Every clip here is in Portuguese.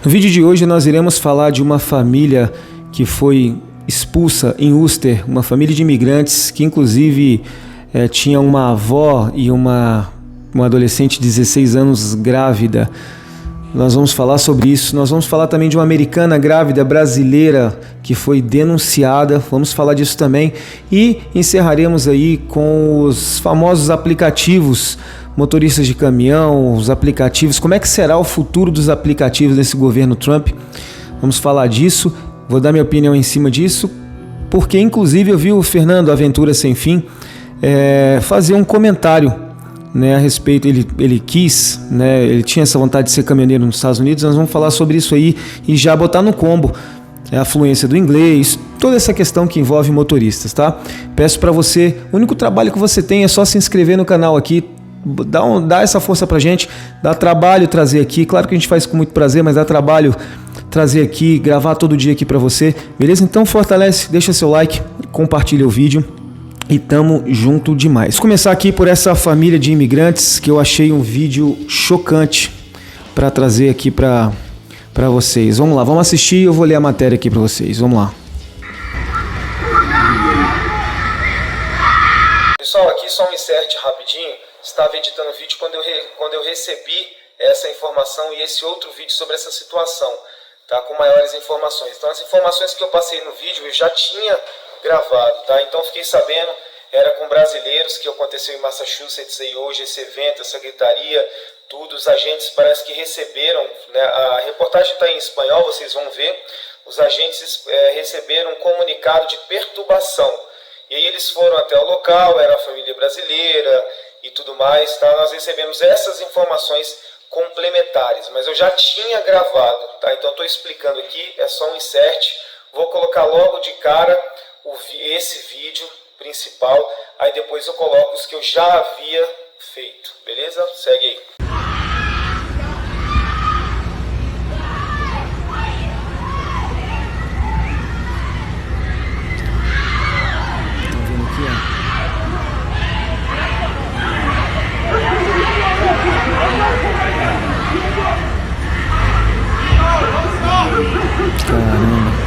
No vídeo de hoje nós iremos falar de uma família que foi expulsa em Worcester, uma família de imigrantes que inclusive tinha uma avó e uma adolescente de 16 anos grávida. Nós vamos falar sobre isso. Nós vamos falar também de uma americana grávida brasileira que foi denunciada. Vamos falar disso também. E encerraremos aí com os famosos aplicativos, motoristas de caminhão, os aplicativos. Como é que será o futuro dos aplicativos desse governo Trump? Vamos falar disso. Vou dar minha opinião em cima disso, porque inclusive eu vi o Fernando Aventura Sem Fim fazer um comentário, né, a respeito. Ele quis, né, ele tinha essa vontade de ser caminhoneiro nos Estados Unidos. Nós vamos falar sobre isso aí e já botar no combo a fluência do inglês, toda essa questão que envolve motoristas, tá? Peço para você, o único trabalho que você tem é só se inscrever no canal aqui, dá essa força pra gente. Dá trabalho trazer aqui, claro que a gente faz com muito prazer, mas dá trabalho trazer aqui, gravar todo dia aqui para você, beleza? Então fortalece, deixa seu like, compartilha o vídeo. E tamo junto demais. Começar aqui por essa família de imigrantes que eu achei um vídeo chocante para trazer aqui para vocês. Vamos lá, vamos assistir e eu vou ler a matéria aqui para vocês. Vamos lá. Pessoal, aqui só um insert rapidinho. Estava editando o vídeo quando eu recebi essa informação e esse outro vídeo sobre essa situação, tá? Com maiores informações. Então as informações que eu passei no vídeo eu já tinha gravado, tá? Então fiquei sabendo, era com brasileiros, que aconteceu em Massachusetts aí hoje, esse evento, essa gritaria, tudo. Os agentes parece que receberam, né, a reportagem está em espanhol, vocês vão ver. Os agentes receberam um comunicado de perturbação, e aí eles foram até o local, era a família brasileira e tudo mais, tá? Nós recebemos essas informações complementares, mas eu já tinha gravado, tá? Então estou explicando aqui, é só um insert. Vou colocar logo de cara esse vídeo principal, aí depois eu coloco os que eu já havia feito, beleza? Segue aí. Estão vendo aqui, ó. Caramba.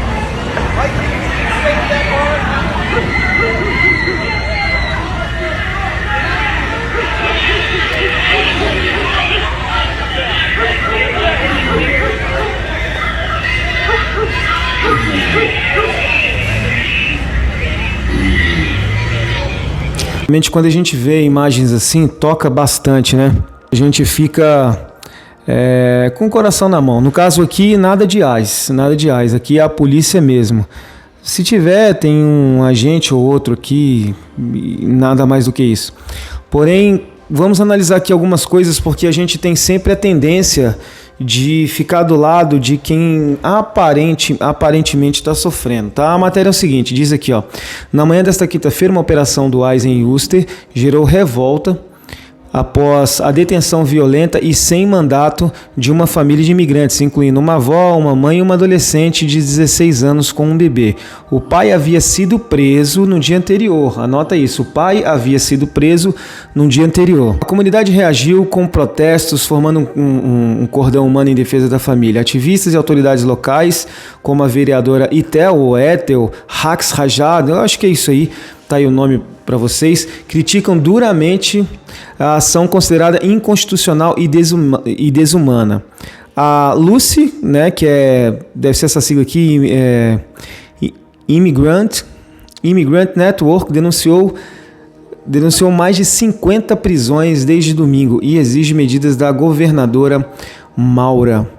Quando a gente vê imagens assim, toca bastante, né? A gente fica com o coração na mão. No caso aqui, nada de ICE, aqui é a polícia mesmo. Se tiver, tem um agente ou outro aqui, nada mais do que isso. Porém, vamos analisar aqui algumas coisas, porque a gente tem sempre a tendência de ficar do lado de quem aparentemente está sofrendo, tá? A matéria é o seguinte, diz aqui, ó: na manhã desta quinta-feira, uma operação do ICE em Worcester gerou revolta após a detenção violenta e sem mandato de uma família de imigrantes, incluindo uma avó, uma mãe e uma adolescente de 16 anos com um bebê. O pai havia sido preso no dia anterior. Anota isso, o pai havia sido preso no dia anterior. A comunidade reagiu com protestos, formando um cordão humano em defesa da família. Ativistas e autoridades locais, como a vereadora Ethel Hax-Rajad, eu acho que é isso aí, tá aí o nome para vocês, criticam duramente a ação considerada inconstitucional e desumana. A Lucy, né, que deve ser essa sigla aqui, Immigrant Network, denunciou mais de 50 prisões desde domingo e exige medidas da governadora Maura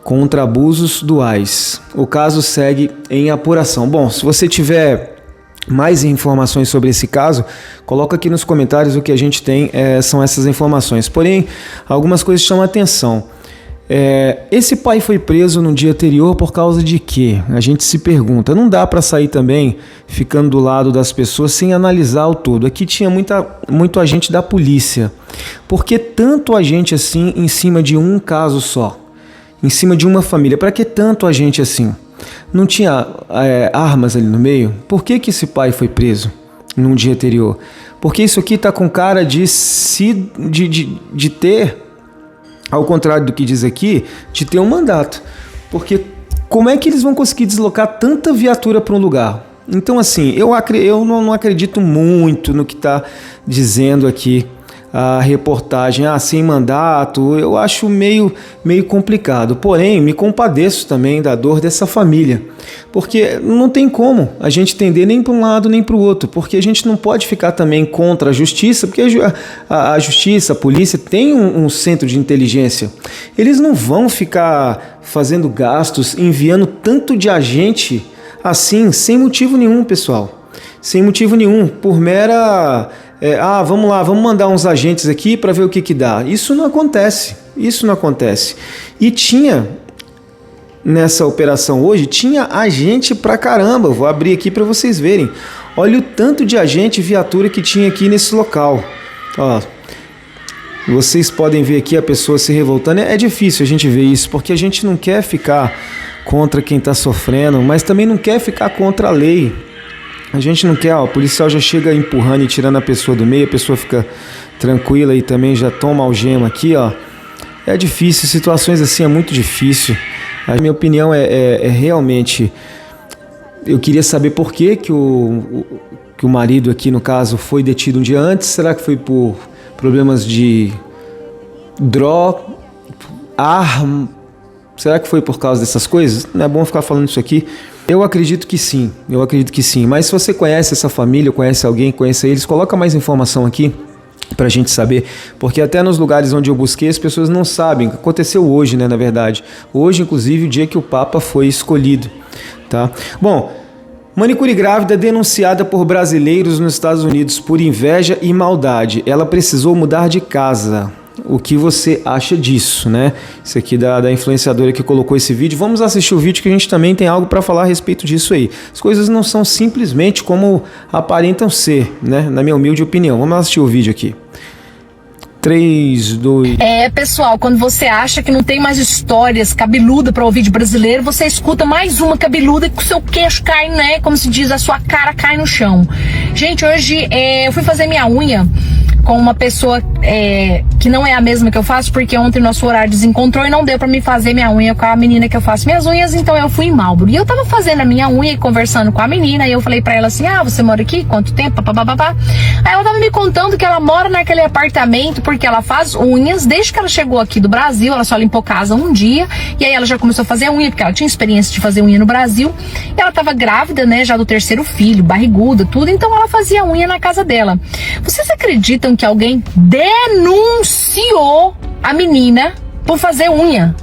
contra abusos do ICE. O caso segue em apuração. Bom, se você tiver mais informações sobre esse caso, coloca aqui nos comentários. O que a gente tem são essas informações. Porém, algumas coisas chamam a atenção. Esse pai foi preso no dia anterior por causa de quê? A gente se pergunta. Não dá para sair também ficando do lado das pessoas sem analisar o todo. Aqui tinha muito agente da polícia. Por que tanto agente assim em cima de um caso só? Em cima de uma família? Para que tanto agente assim? Não tinha armas ali no meio? Por que esse pai foi preso num dia anterior? Porque isso aqui está com cara de ter ao contrário do que diz aqui, de ter um mandato. Porque como é que eles vão conseguir deslocar tanta viatura para um lugar? Então, assim, eu não acredito muito no que está dizendo aqui a reportagem, sem mandato. Eu acho meio complicado. Porém, me compadeço também da dor dessa família, porque não tem como a gente entender nem para um lado nem para o outro, porque a gente não pode ficar também contra a justiça, porque a justiça, a polícia tem um centro de inteligência. Eles não vão ficar fazendo gastos, enviando tanto de agente assim, sem motivo nenhum, pessoal. Sem motivo nenhum, por mera... vamos lá, vamos mandar uns agentes aqui para ver o que dá. Isso não acontece, E tinha, nessa operação hoje, tinha agente pra caramba. Vou abrir aqui para vocês verem. Olha o tanto de agente e viatura que tinha aqui nesse local. Ó, vocês podem ver aqui a pessoa se revoltando. É difícil a gente ver isso, porque a gente não quer ficar contra quem está sofrendo, mas também não quer ficar contra a lei. A gente não quer, o policial já chega empurrando e tirando a pessoa do meio, a pessoa fica tranquila e também já toma algema aqui, ó. É difícil, situações assim é muito difícil. A minha opinião é realmente... Eu queria saber por que o marido aqui, no caso, foi detido um dia antes. Será que foi por problemas de droga, arma? Será que foi por causa dessas coisas? Não é bom ficar falando isso aqui. Eu acredito que sim, mas se você conhece essa família, conhece alguém, conhece eles, coloca mais informação aqui pra gente saber, porque até nos lugares onde eu busquei as pessoas não sabem. Aconteceu hoje, né, na verdade. Hoje, inclusive, o dia que o Papa foi escolhido, tá? Bom, manicure grávida denunciada por brasileiros nos Estados Unidos por inveja e maldade. Ela precisou mudar de casa. O que você acha disso, né? Isso aqui da influenciadora que colocou esse vídeo. Vamos assistir o vídeo que a gente também tem algo para falar a respeito disso aí. As coisas não são simplesmente como aparentam ser, né? Na minha humilde opinião. Vamos assistir o vídeo aqui. 3, 2... pessoal, quando você acha que não tem mais histórias cabeludas para ouvir de brasileiro, você escuta mais uma cabeluda que o seu queixo cai, né? Como se diz, a sua cara cai no chão. Gente, hoje eu fui fazer minha unha com uma pessoa que não é a mesma que eu faço, porque ontem nosso horário desencontrou e não deu pra me fazer minha unha com a menina que eu faço minhas unhas, então eu fui em Marlboro. E eu tava fazendo a minha unha e conversando com a menina, e eu falei pra ela assim, você mora aqui? Quanto tempo? Papapá. Aí ela tava me contando que ela mora naquele apartamento porque ela faz unhas desde que ela chegou aqui do Brasil. Ela só limpou casa um dia, e aí ela já começou a fazer unha, porque ela tinha experiência de fazer unha no Brasil, e ela tava grávida, né, já do 3º filho, barriguda, tudo, então ela fazia unha na casa dela. Vocês acreditam que alguém denunciou a menina por fazer unha?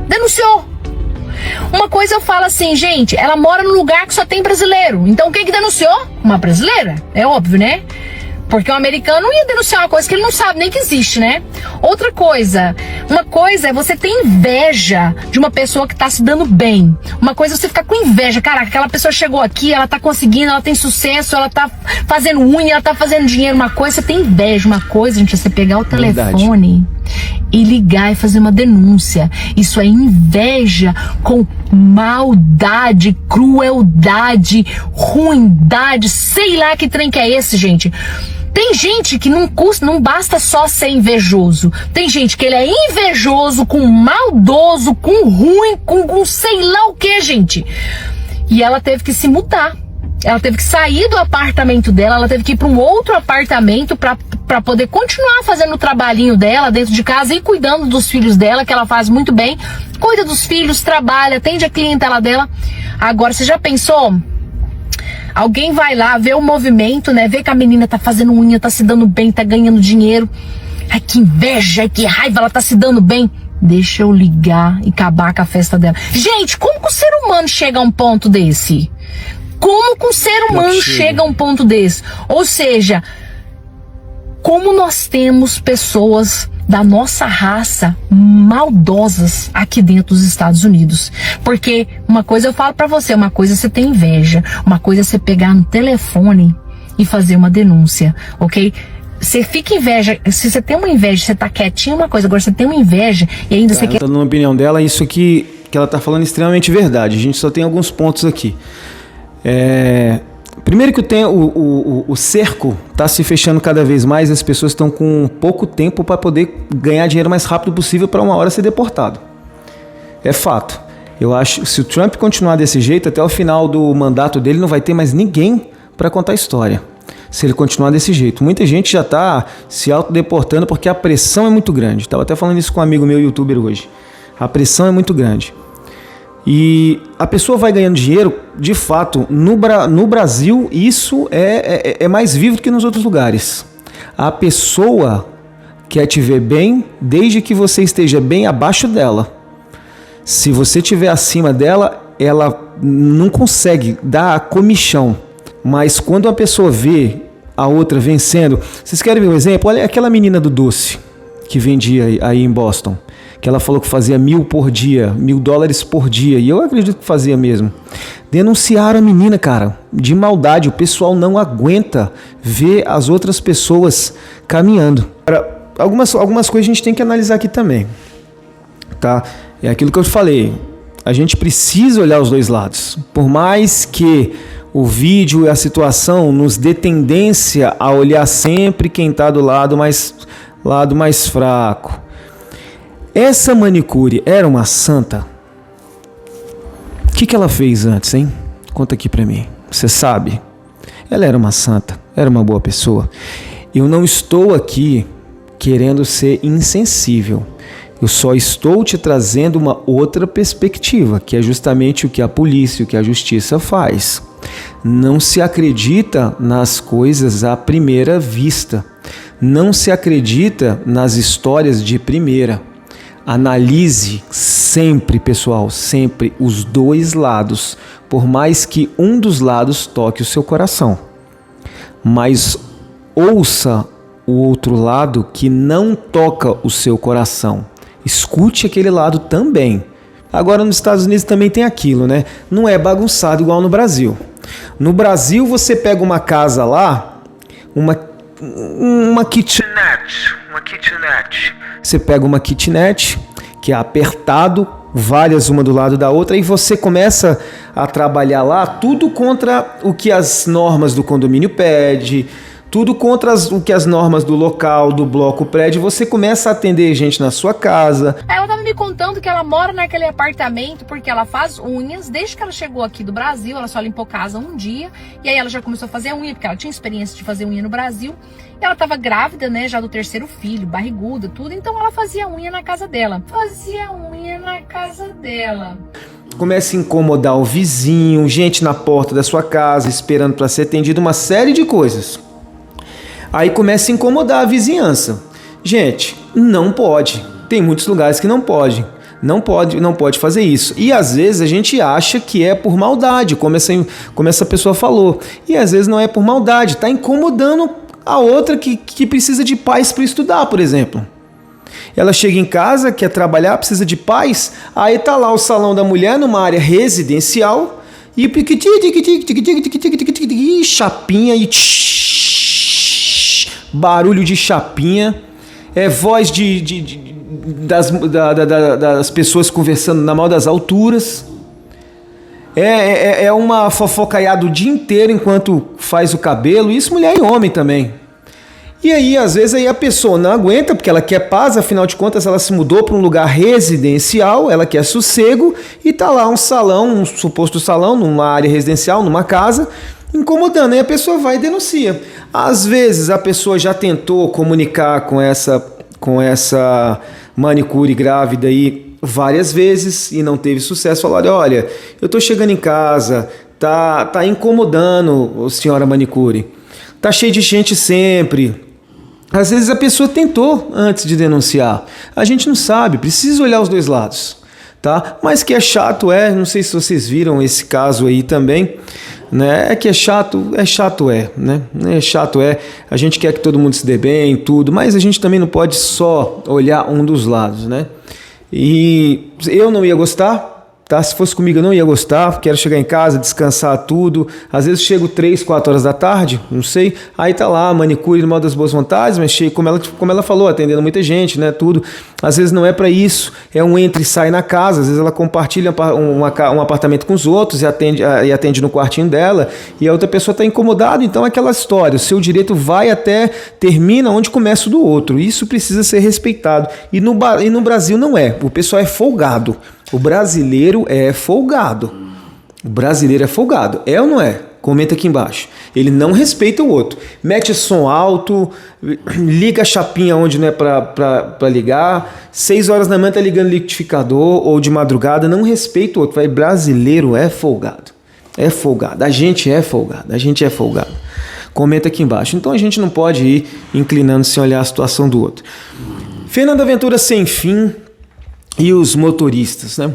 Denunciou. Uma coisa eu falo assim, gente, ela mora num lugar que só tem brasileiro. Então quem que denunciou? Uma brasileira, é óbvio, né? Porque o americano não ia denunciar uma coisa que ele não sabe nem que existe, né? Outra coisa, uma coisa é você ter inveja de uma pessoa que tá se dando bem. Uma coisa é você ficar com inveja. Caraca, aquela pessoa chegou aqui, ela tá conseguindo, ela tem sucesso, ela tá fazendo unha, ela tá fazendo dinheiro. Uma coisa é você ter inveja. Uma coisa, gente, é você pegar o telefone e ligar e fazer uma denúncia. Isso é inveja com maldade, crueldade, ruindade, sei lá que trem que é esse, gente. Tem gente que não basta só ser invejoso. Tem gente que ele é invejoso, com maldoso, com ruim, com sei lá o que, gente. E ela teve que se mudar. Ela teve que sair do apartamento dela, ela teve que ir para um outro apartamento para poder continuar fazendo o trabalhinho dela dentro de casa e cuidando dos filhos dela, que ela faz muito bem. Cuida dos filhos, trabalha, atende a clientela dela. Agora, você já pensou? Alguém vai lá, vê o movimento, né? Vê que a menina tá fazendo unha, tá se dando bem, tá ganhando dinheiro. Ai, que inveja, que raiva, ela tá se dando bem. Deixa eu ligar e acabar com a festa dela. Gente, como que o ser humano chega a um ponto desse? Como que um ser humano chega a um ponto desse? Ou seja, como nós temos pessoas da nossa raça maldosas aqui dentro dos Estados Unidos. Porque uma coisa eu falo pra você, uma coisa é você ter inveja, uma coisa é você pegar no telefone e fazer uma denúncia, ok? Você fica inveja, se você tem uma inveja, você tá quietinho, uma coisa, agora você tem uma inveja e ainda você quer... Tá dando uma opinião dela, isso aqui que ela tá falando é extremamente verdade. A gente só tem alguns pontos aqui. Primeiro que o cerco está se fechando cada vez mais, as pessoas estão com pouco tempo para poder ganhar dinheiro o mais rápido possível para uma hora ser deportado. É fato. Eu acho que se o Trump continuar desse jeito, até o final do mandato dele não vai ter mais ninguém para contar a história. Se ele continuar desse jeito. Muita gente já está se autodeportando porque a pressão é muito grande. Estava até falando isso com um amigo meu, youtuber, hoje. A pressão é muito grande. E a pessoa vai ganhando dinheiro, de fato, no Brasil, isso é mais vivo do que nos outros lugares. A pessoa quer te ver bem, desde que você esteja bem abaixo dela. Se você estiver acima dela, ela não consegue dar a comichão. Mas quando a pessoa vê a outra vencendo... Vocês querem ver um exemplo? Olha aquela menina do doce que vendia aí em Boston. Que ela falou que fazia $1.000 por dia, $1.000 por dia. E eu acredito que fazia mesmo. Denunciaram a menina, cara, de maldade. O pessoal não aguenta ver as outras pessoas caminhando. Algumas coisas a gente tem que analisar aqui também. Tá? É aquilo que eu falei. A gente precisa olhar os dois lados. Por mais que o vídeo e a situação nos dê tendência a olhar sempre quem está do lado mais fraco. Essa manicure era uma santa? O que ela fez antes, hein? Conta aqui pra mim. Você sabe? Ela era uma santa, era uma boa pessoa. Eu não estou aqui querendo ser insensível. Eu só estou te trazendo uma outra perspectiva, que é justamente o que a polícia, o que a justiça faz. Não se acredita nas coisas à primeira vista. Não se acredita nas histórias de primeira. Analise sempre, pessoal, sempre os dois lados, por mais que um dos lados toque o seu coração. Mas ouça o outro lado que não toca o seu coração. Escute aquele lado também. Agora nos Estados Unidos também tem aquilo, né? Não é bagunçado igual no Brasil. No Brasil você pega uma casa lá, uma kitnet. Você pega uma kitnet, que é apertado, várias uma do lado da outra, e você começa a trabalhar lá tudo contra o que as normas do condomínio pedem, tudo contra o que as normas do local, do bloco prédio, você começa a atender gente na sua casa. Ela tava me contando que ela mora naquele apartamento porque ela faz unhas. Desde que ela chegou aqui do Brasil, ela só limpou casa um dia. E aí ela já começou a fazer unha, porque ela tinha experiência de fazer unha no Brasil. E ela tava grávida, né, já do terceiro filho, barriguda, tudo. Então ela fazia unha na casa dela. Começa a incomodar o vizinho, gente na porta da sua casa, esperando para ser atendido, uma série de coisas. Aí começa a incomodar a vizinhança. Gente, não pode. Tem muitos lugares que não pode. Não pode fazer isso. E às vezes a gente acha que é por maldade, como essa pessoa falou. E às vezes não é por maldade. Está incomodando a outra que precisa de paz para estudar, por exemplo. Ela chega em casa, quer trabalhar, precisa de paz. Aí tá lá o salão da mulher numa área residencial. E chapinha e barulho de chapinha, voz das pessoas conversando na mal das alturas, uma fofocaiada o dia inteiro enquanto faz o cabelo, isso mulher e homem também. E aí, às vezes, a pessoa não aguenta, porque ela quer paz, afinal de contas, ela se mudou para um lugar residencial, ela quer sossego, e tá lá um salão, um suposto salão, numa área residencial, numa casa, incomodando, aí a pessoa vai e denuncia. Às vezes a pessoa já tentou comunicar com essa manicure grávida aí várias vezes e não teve sucesso. Falaram, olha, eu tô chegando em casa, tá incomodando, senhora manicure, tá cheio de gente sempre. Às vezes a pessoa tentou antes de denunciar. A gente não sabe, precisa olhar os dois lados, tá? Mas que é chato, não sei se vocês viram esse caso aí também, né? É chato, né? A gente quer que todo mundo se dê bem, tudo, mas a gente também não pode só olhar um dos lados, né? E eu não ia gostar, tá? Se fosse comigo eu não ia gostar, quero chegar em casa, descansar tudo. Às vezes chego 3, 4 horas da tarde, não sei, aí tá lá, manicure no modo das boas vontades, mas chego, como ela falou, atendendo muita gente, né, tudo. Às vezes não é para isso, é um entra e sai na casa, às vezes ela compartilha um apartamento com os outros e atende no quartinho dela, e a outra pessoa está incomodada, então é aquela história, o seu direito vai até, termina onde começa o do outro, isso precisa ser respeitado, e no Brasil não é, o pessoal é folgado, o brasileiro é folgado, é ou não é? Comenta aqui embaixo. Ele não respeita o outro. Mete som alto, liga a chapinha onde não é para ligar. 6 horas da manhã tá ligando liquidificador ou de madrugada. Não respeita o outro. Vai, brasileiro é folgado. É folgado. A gente é folgado. Comenta aqui embaixo. Então a gente não pode ir inclinando sem olhar a situação do outro. Fernando Aventura Sem Fim e os motoristas, né?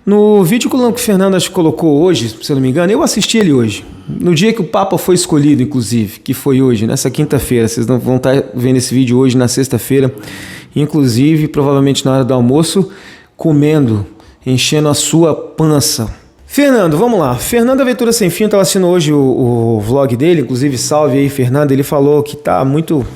No vídeo que o Fernando acho que colocou hoje, se eu não me engano, eu assisti ele hoje. No dia que o Papa foi escolhido, inclusive, que foi hoje, nessa quinta-feira. Vocês não vão estar vendo esse vídeo hoje, na sexta-feira. Inclusive, provavelmente na hora do almoço, comendo, enchendo a sua pança. Fernando, vamos lá. Fernando Aventura Sem Fim, estava assistindo hoje o vlog dele, inclusive salve aí, Fernando. Ele falou que tá muito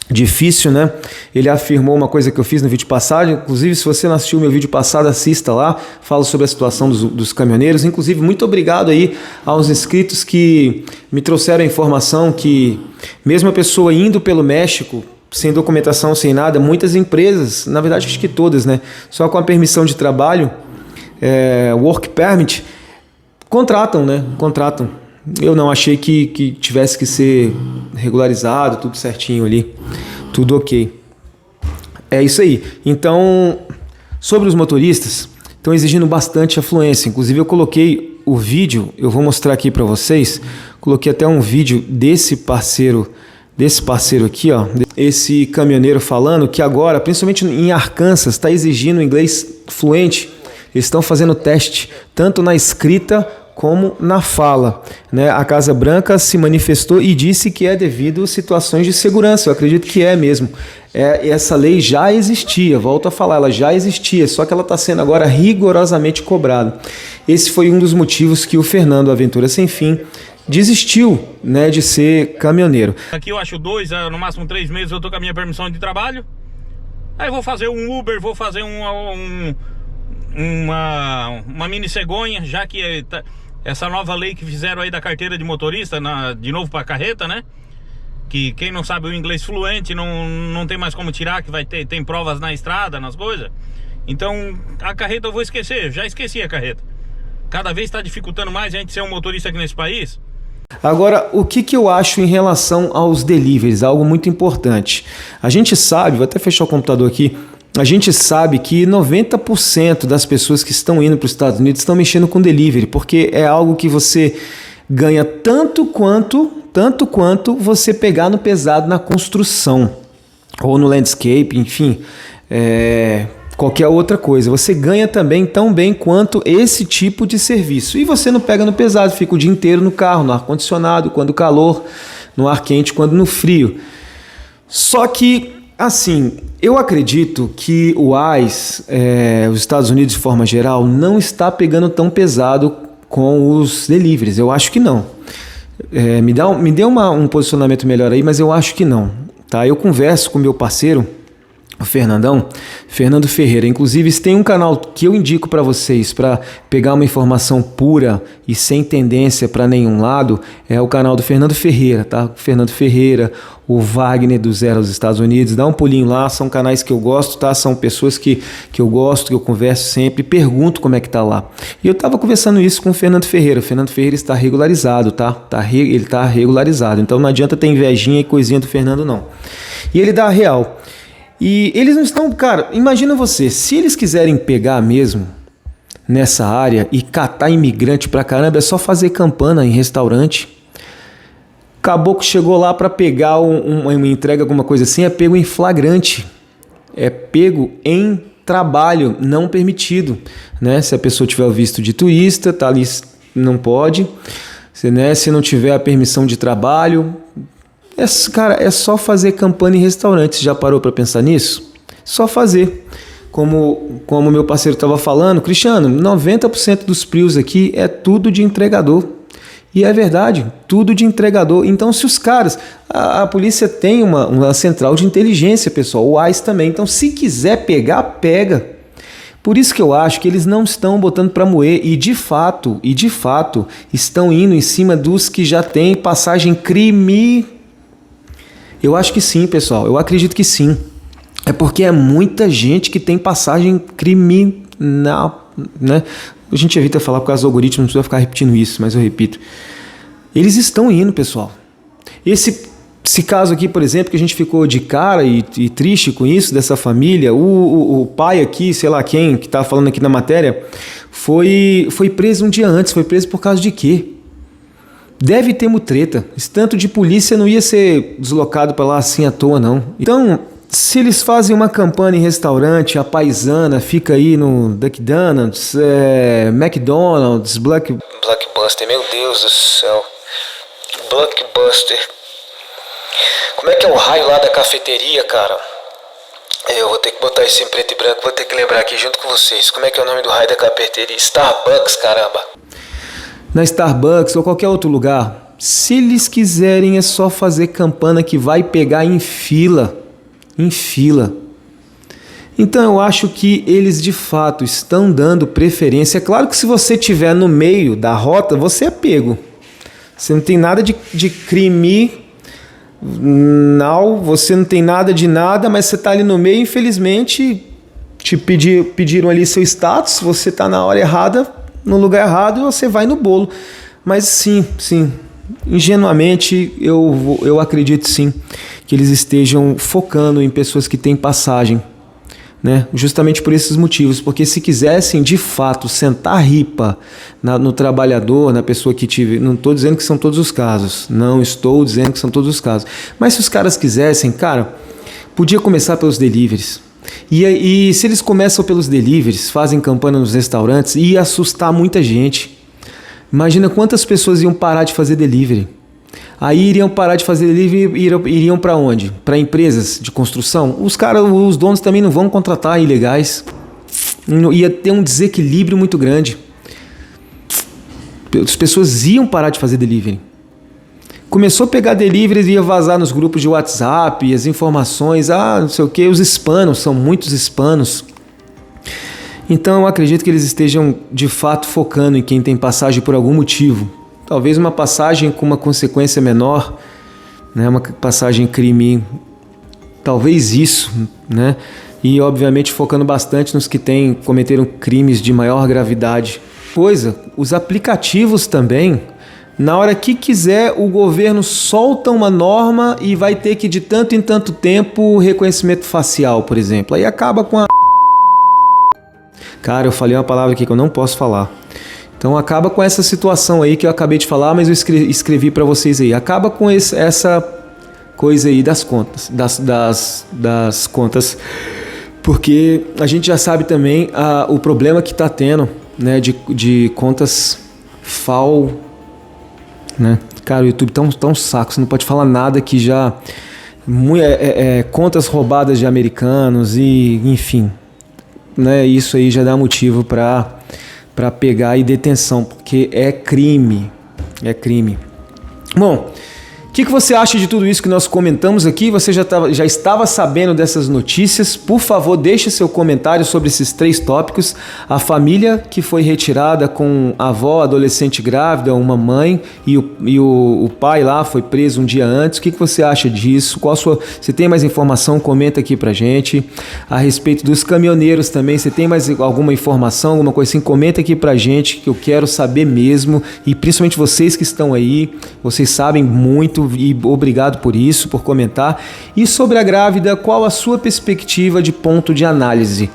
difícil, né? Ele afirmou uma coisa que eu fiz no vídeo passado, inclusive se você não assistiu o meu vídeo passado, assista lá, falo sobre a situação dos caminhoneiros, inclusive muito obrigado aí aos inscritos que me trouxeram a informação que mesmo a pessoa indo pelo México, sem documentação, sem nada, muitas empresas, na verdade acho que todas, né? Só com a permissão de trabalho, work permit, contratam, né? Contratam. Eu não achei que tivesse que ser regularizado, tudo certinho ali, tudo ok. É isso aí. Então, sobre os motoristas, estão exigindo bastante afluência. Inclusive eu coloquei o vídeo, eu vou mostrar aqui para vocês, coloquei até um vídeo desse parceiro aqui, ó, esse caminhoneiro falando que agora, principalmente em Arkansas, está exigindo inglês fluente. Eles estão fazendo teste, tanto na escrita como na fala, né? A Casa Branca se manifestou e disse que é devido a situações de segurança. Eu acredito que é mesmo. Essa lei já existia, volto a falar, ela já existia, só que ela está sendo agora rigorosamente cobrada. Esse foi um dos motivos que o Fernando Aventura Sem Fim desistiu, né, de ser caminhoneiro. Aqui eu acho 2, no máximo 3 meses eu tô com a minha permissão de trabalho. Aí eu vou fazer um Uber, vou fazer uma mini cegonha, já que essa nova lei que fizeram aí da carteira de motorista, de novo para carreta, né? Que quem não sabe o inglês fluente não tem mais como tirar, que tem provas na estrada, nas coisas. Então a carreta eu vou esquecer, já esqueci a carreta. Cada vez está dificultando mais a gente ser um motorista aqui nesse país. Agora, o que eu acho em relação aos deliveries? Algo muito importante. A gente sabe, vou até fechar o computador aqui, a gente sabe que 90% das pessoas que estão indo para os Estados Unidos estão mexendo com delivery, porque é algo que você ganha tanto quanto você pegar no pesado na construção, ou no landscape, enfim, qualquer outra coisa. Você ganha também tão bem quanto esse tipo de serviço. E você não pega no pesado, fica o dia inteiro no carro, no ar-condicionado, quando calor, no ar quente, quando no frio. Só que, assim, eu acredito que o ICE, os Estados Unidos de forma geral, não está pegando tão pesado com os deliveries. Eu acho que não. Me dê um posicionamento melhor aí, mas eu acho que não. Tá? Eu converso com meu parceiro, o Fernando Ferreira. Inclusive, tem um canal que eu indico para vocês para pegar uma informação pura e sem tendência para nenhum lado, é o canal do Fernando Ferreira, tá? Fernando Ferreira, o Wagner do Zero aos Estados Unidos, dá um pulinho lá, são canais que eu gosto, tá? São pessoas que eu gosto, que eu converso sempre, pergunto como é que tá lá. E eu estava conversando isso com o Fernando Ferreira. O Fernando Ferreira está regularizado, tá? Ele está regularizado, então não adianta ter invejinha e coisinha do Fernando, não. E ele dá a real. E eles não estão, cara, imagina você, se eles quiserem pegar mesmo nessa área e catar imigrante pra caramba, é só fazer campana em restaurante. Caboclo chegou lá para pegar uma entrega, alguma coisa assim, é pego em flagrante, é pego em trabalho não permitido, né? Se a pessoa tiver o visto de turista, tá ali, não pode, se não tiver a permissão de trabalho. Cara, é só fazer campana em restaurantes. Já parou para pensar nisso? Só fazer. como meu parceiro estava falando, Cristiano, 90% dos Prius aqui é tudo de entregador. E é verdade, tudo de entregador. Então, se os caras... A polícia tem uma central de inteligência, pessoal. O ICE também. Então, se quiser pegar, pega. Por isso que eu acho que eles não estão botando para moer. E de fato, estão indo em cima dos que já têm passagem crime. Eu acho que sim, pessoal. Eu acredito que sim. É porque é muita gente que tem passagem criminal, né? A gente evita falar por causa do algoritmo, não precisa ficar repetindo isso, mas eu repito. Eles estão indo, pessoal. Esse caso aqui, por exemplo, que a gente ficou de cara e triste com isso, dessa família, o pai aqui, sei lá quem, que tá falando aqui na matéria, foi preso um dia antes. Foi preso por causa de quê? Deve ter mutreta. Esse tanto de polícia não ia ser deslocado para lá assim à toa, não. Então... se eles fazem uma campanha em restaurante, a paisana fica aí no McDonald's, McDonald's, Blockbuster, meu Deus do céu, Blockbuster. Como é que é o raio lá da cafeteria, cara? Eu vou ter que botar isso em preto e branco, vou ter que lembrar aqui junto com vocês. Como é que é o nome do raio da cafeteria? Starbucks, caramba. Na Starbucks ou qualquer outro lugar, se eles quiserem é só fazer campana que vai pegar em fila. Então eu acho que eles de fato estão dando preferência. É claro que se você estiver no meio da rota, você é pego. Você não tem nada de crime, não, você não tem nada de nada, mas você está ali no meio, infelizmente te pediram ali seu status, você está na hora errada, no lugar errado e você vai no bolo. Mas sim, ingenuamente eu acredito sim que eles estejam focando em pessoas que têm passagem, né? Justamente por esses motivos, porque se quisessem de fato sentar ripa no trabalhador, na pessoa que tive, não estou dizendo que são todos os casos, mas se os caras quisessem, cara, podia começar pelos deliveries. E se eles começam pelos deliveries, fazem campanha nos restaurantes, ia assustar muita gente. Imagina quantas pessoas iam parar de fazer delivery. Aí iriam parar de fazer delivery e iriam para onde? Para empresas de construção? Os donos também não vão contratar ilegais. Ia ter um desequilíbrio muito grande. As pessoas iam parar de fazer delivery. Começou a pegar delivery, ia vazar nos grupos de WhatsApp, as informações, não sei o que, os hispanos, são muitos hispanos. Então eu acredito que eles estejam de fato focando em quem tem passagem por algum motivo. Talvez uma passagem com uma consequência menor, né? Uma passagem crime, talvez isso, né? E obviamente focando bastante nos que cometeram crimes de maior gravidade. Os aplicativos também, na hora que quiser, o governo solta uma norma e vai ter que de tanto em tanto tempo reconhecimento facial, por exemplo. Aí acaba com a... Cara, eu falei uma palavra aqui que eu não posso falar. Então acaba com essa situação aí que eu acabei de falar, mas eu escrevi para vocês aí. Acaba com essa coisa aí das contas, das contas, porque a gente já sabe também o problema que está tendo, né, de contas FAO, né? Cara, o YouTube tá um saco, você não pode falar nada que já... contas roubadas de americanos e enfim, né? Isso aí já dá motivo para pegar e detenção, porque é crime. Bom, o que você acha de tudo isso que nós comentamos aqui? Você já estava sabendo dessas notícias? Por favor, deixe seu comentário sobre esses 3 tópicos. A família que foi retirada com a avó, adolescente grávida, uma mãe e o pai lá foi preso um dia antes. O que você acha disso? Você tem mais informação? Comenta aqui pra gente. A respeito dos caminhoneiros também, você tem mais alguma informação, alguma coisa assim? Comenta aqui pra gente, que eu quero saber mesmo. E principalmente vocês que estão aí, vocês sabem muito, e obrigado por isso, por comentar. E sobre a grávida, qual a sua perspectiva de ponto de análise?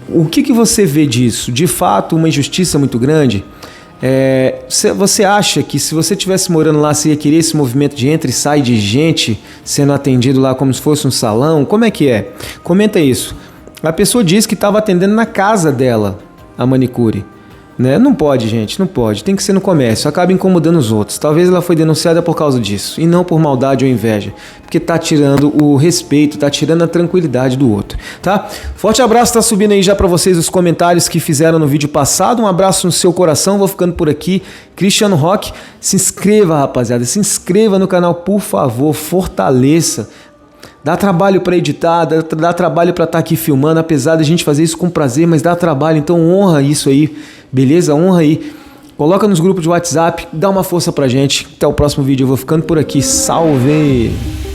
O que você vê disso? De fato, uma injustiça muito grande? Você acha que se você estivesse morando lá, você ia querer esse movimento de entra e sai de gente sendo atendido lá como se fosse um salão? Como é que é? Comenta isso. A pessoa disse que estava atendendo na casa dela, a manicure. né? Não pode, gente, não pode. Tem que ser no comércio, acaba incomodando os outros. Talvez ela foi denunciada por causa disso, e não por maldade ou inveja, porque tá tirando o respeito, tá tirando a tranquilidade do outro, tá? Forte abraço, tá subindo aí já pra vocês os comentários que fizeram no vídeo passado. Um abraço no seu coração, vou ficando por aqui. Cristiano Rock, se inscreva, rapaziada, se inscreva no canal, por favor, fortaleça. Dá trabalho para editar, dá trabalho para estar aqui filmando, apesar de a gente fazer isso com prazer, mas dá trabalho, então honra isso aí, beleza? Honra aí. Coloca nos grupos de WhatsApp, dá uma força pra gente. Até o próximo vídeo, eu vou ficando por aqui. Salve!